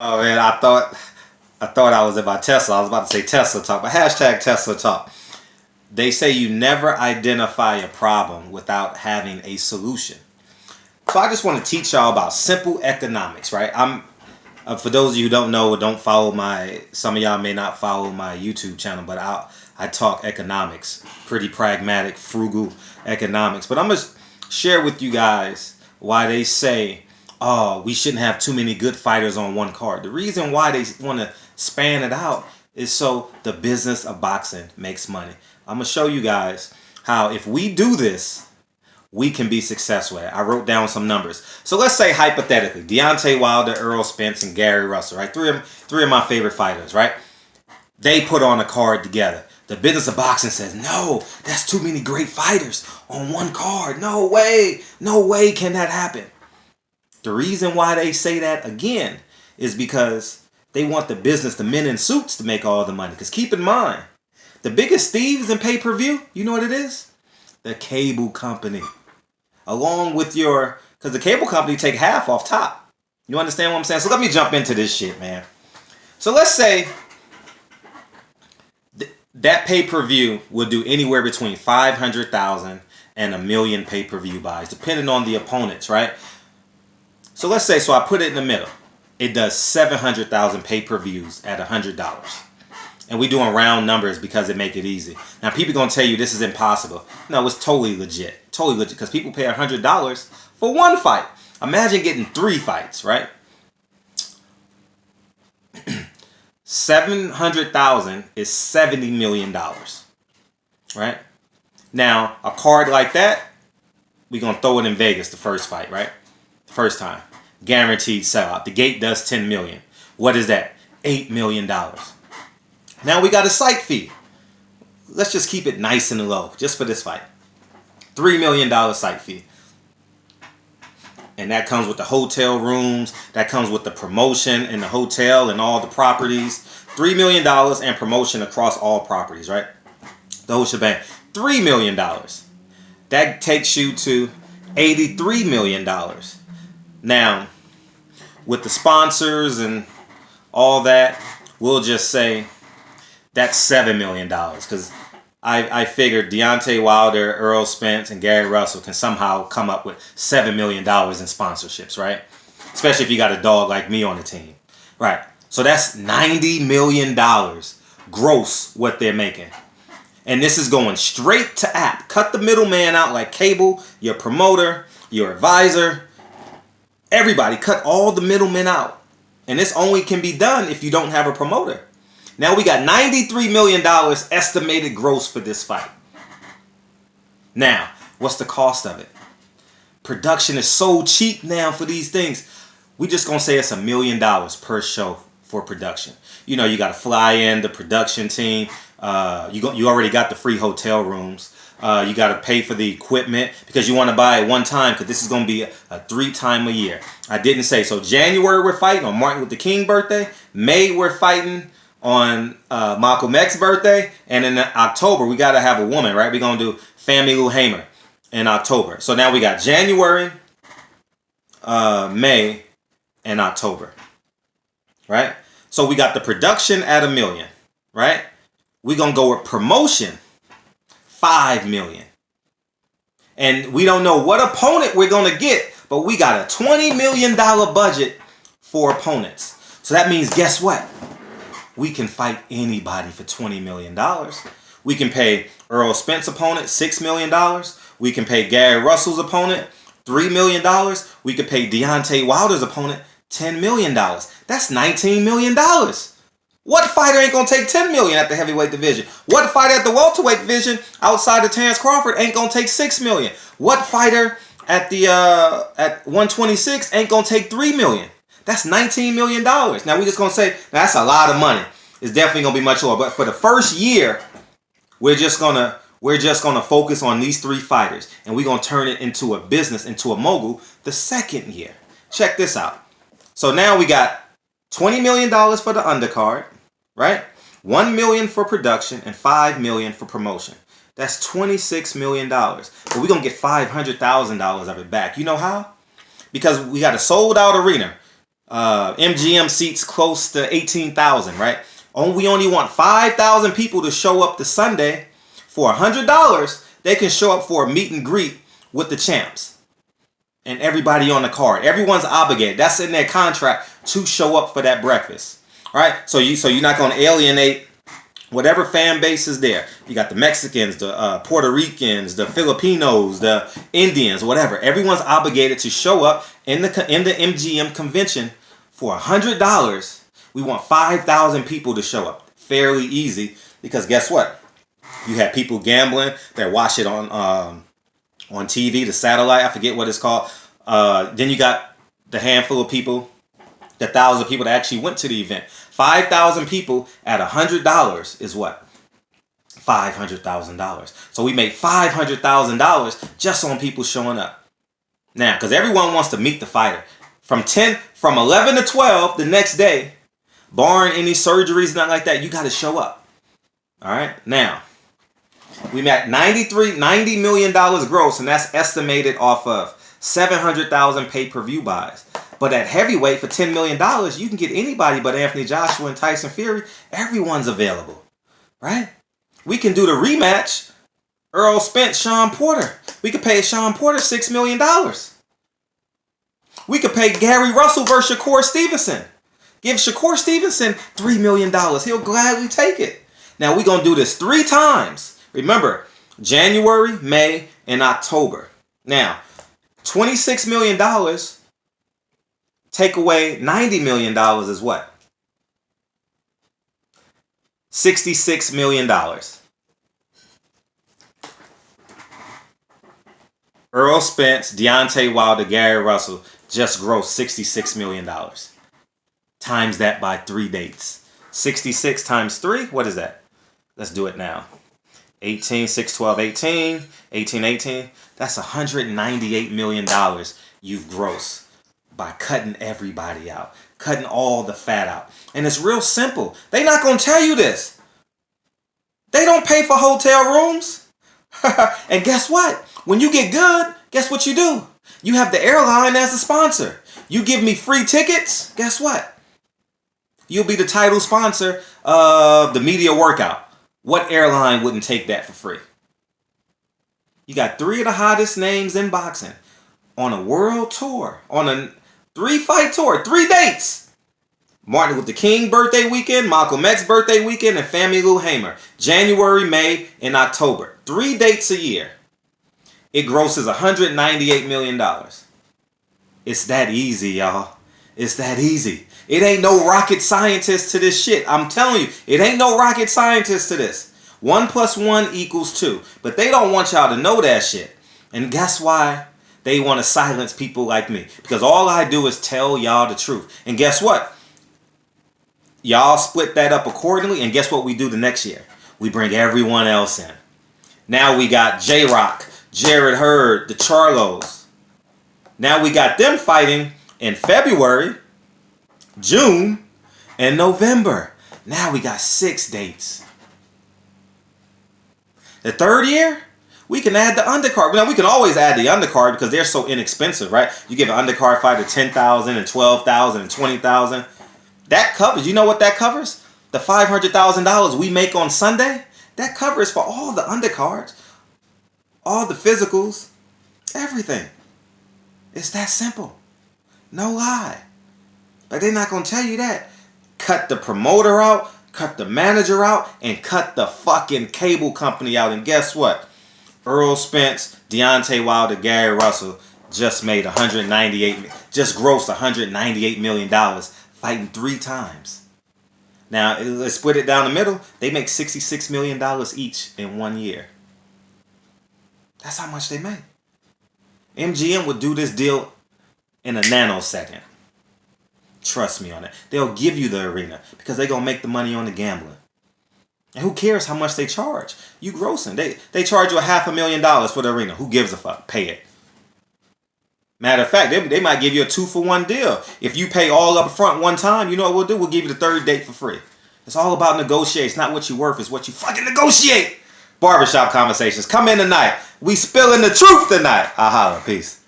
Oh man, I thought I was about Tesla. I was about to say Tesla talk, but hashtag Tesla talk. They say you never identify a problem without having a solution. So I just want to teach y'all about simple economics, right? I'm For those of you who don't know or don't follow my, some of y'all may not follow my YouTube channel, but I talk economics, pretty pragmatic, frugal economics. But I'm gonna share with you guys why they say, oh, we shouldn't have too many good fighters on one card. The reason why they want to span it out is so the business of boxing makes money. I'm gonna show you guys how if we do this, we can be successful at. I wrote down some numbers. So let's say hypothetically, Deontay Wilder, Earl Spence, and Gary Russell, right? Three of my favorite fighters, right? They put on a card together. The business of boxing says, no, that's too many great fighters on one card. No way. No way can that happen. The reason why they say that again is because they want the business, the men in suits, to make all the money. Because keep in mind, the biggest thieves in pay-per-view, you know what it is? The cable company. Along with because the cable company take half off top. You understand what I'm saying? So let me jump into this shit, man. So let's say that pay-per-view will do anywhere between 500,000 and a million pay-per-view buys, depending on the opponents, right? So let's say, so I put it in the middle. It does 700,000 pay-per-views at $100. And we doing round numbers because it make it easy. Now people gonna tell you this is impossible. No, it's totally legit. Totally legit. Because people pay $100 for one fight. Imagine getting 3 fights, right? 700,000 is $70 million. Right? Now, a card like that, we gonna throw it in Vegas the first fight, right? The first time. Guaranteed sellout. The gate does 10 million. What is that? $8 million. Now we got a site fee. Let's just keep it nice and low, just for this fight. $3 million site fee. And that comes with the hotel rooms. That comes with the promotion in the hotel and all the properties. $3 million and promotion across all properties, right? The whole shebang. $3 million. That takes you to $83 million. Now, with the sponsors and all that, we'll just say that's $7 million, because I figured Deontay Wilder, Earl Spence, and Gary Russell can somehow come up with $7 million in sponsorships, right? Especially if you got a dog like me on the team, right? So that's $90 million gross what they're making. And this is going straight to app. Cut the middleman out like cable, your promoter, your advisor, everybody. Cut all the middlemen out. And this only can be done if you don't have a promoter. Now we got $93 million estimated gross for this fight. Now, what's the cost of it? Production is so cheap now for these things. We just gonna say it's $1 million per show for production. You know, you got to fly in the production team. You already got the free hotel rooms. You got to pay for the equipment because you want to buy it one time, because this is going to be a 3 time a year. I didn't say. So January we're fighting on Martin Luther King birthday. May we're fighting on Malcolm X's birthday. And in October we got to have a woman, right? We're going to do Family Lou Hamer in October. So now we got January, May, and October, right? So we got the production at $1 million, right? We're going to go with promotion, $5 million. And we don't know what opponent we're going to get, but we got a $20 million budget for opponents. So that means, guess what? We can fight anybody for $20 million. We can pay Earl Spence opponent $6 million. We can pay Gary Russell's opponent $3 million. We could pay Deontay Wilder's opponent $10 million. That's $19 million. What fighter ain't gonna take $10 million at the heavyweight division? What fighter at the welterweight division outside of Terrence Crawford ain't gonna take $6 million? What fighter at the at 126 ain't gonna take $3 million? That's $19 million. Now we just gonna say that's a lot of money. It's definitely gonna be much lower. But for the first year, we're just gonna focus on these 3 fighters, and we're gonna turn it into a business, into a mogul the second year. Check this out. So now we got $20 million for the undercard, right? $1 million for production and $5 million for promotion. That's $26 million. But we're going to get $500,000 of it back. You know how? Because we got a sold out arena. MGM seats close to 18,000, right? We only want 5,000 people to show up this Sunday. For $100, they can show up for a meet and greet with the champs and everybody on the card. Everyone's obligated. That's in their contract to show up for that breakfast. All right? So you're not going to alienate whatever fan base is there. You got the Mexicans, the Puerto Ricans, the Filipinos, the Indians, whatever. Everyone's obligated to show up in the MGM convention for $100. We want 5,000 people to show up. Fairly easy, because guess what? You have people gambling. They watch it on TV, the satellite. I forget what it's called. Then you got the handful of people, the 1,000 people that actually went to the event. 5,000 people at $100 is what? $500,000. So we made $500,000 just on people showing up. Now, because everyone wants to meet the fighter. From 11 to 12 the next day, barring any surgeries, nothing like that, you got to show up. All right? Now, we made $90 million gross, and that's estimated off of 700,000 pay-per-view buys. But at heavyweight for $10 million, you can get anybody but Anthony Joshua and Tyson Fury. Everyone's available, right? We can do the rematch, Earl Spence, Sean Porter. We could pay Sean Porter $6 million. We could pay Gary Russell versus Shakur Stevenson. Give Shakur Stevenson $3 million. He'll gladly take it. Now, we're going to do this 3 times. Remember, January, May, and October. Now, $26 million... take away $90 million is what? $66 million. Earl Spence, Deontay Wilder, Gary Russell just grossed $66 million. Times that by 3 dates. 66 times 3, what is that? Let's do it now. 18, 6, 12, 18, 18, 18. That's $198 million you've grossed by cutting everybody out, cutting all the fat out. And it's real simple. They're not going to tell you this. They don't pay for hotel rooms. And guess what? When you get good, guess what you do? You have the airline as a sponsor. You give me free tickets, guess what? You'll be the title sponsor of the media workout. What airline wouldn't take that for free? You got 3 of the hottest names in boxing on a world tour, on a 3-fight tour, 3 dates. Martin Luther King birthday weekend, Malcolm X birthday weekend, and Family Lou Hamer. January, May, and October. 3 dates a year. It grosses $198 million. It's that easy, y'all. It's that easy. It ain't no rocket scientist to this shit. I'm telling you, it ain't no rocket scientist to this. 1 + 1 = 2. But they don't want y'all to know that shit. And guess why? They want to silence people like me. Because all I do is tell y'all the truth. And guess what? Y'all split that up accordingly. And guess what we do the next year? We bring everyone else in. Now we got J-Rock, Jared Hurd, the Charlos. Now we got them fighting in February, June, and November. Now we got 6 dates. The 3rd year, we can add the undercard. Now, we can always add the undercard because they're so inexpensive, right? You give an undercard fighter $10,000 and $12,000 and $20,000. That covers, you know what that covers? The $500,000 we make on Sunday, that covers for all the undercards, all the physicals, everything. It's that simple. No lie. But they're not going to tell you that. Cut the promoter out, cut the manager out, and cut the fucking cable company out. And guess what? Earl Spence, Deontay Wilder, Gary Russell just made just grossed $198 million fighting 3 times. Now, let's split it down the middle. They make $66 million each in 1 year. That's how much they make. MGM would do this deal in a nanosecond. Trust me on it. They'll give you the arena because they're going to make the money on the gambling. And who cares how much they charge? You grossing. They charge you $500,000 for the arena. Who gives a fuck? Pay it. Matter of fact, they might give you a 2-for-1 deal. If you pay all up front one time, you know what we'll do? We'll give you the 3rd date for free. It's all about negotiation. It's not what you're worth. It's what you fucking negotiate. Barbershop Conversations. Come in tonight. We spilling the truth tonight. I holla. Peace.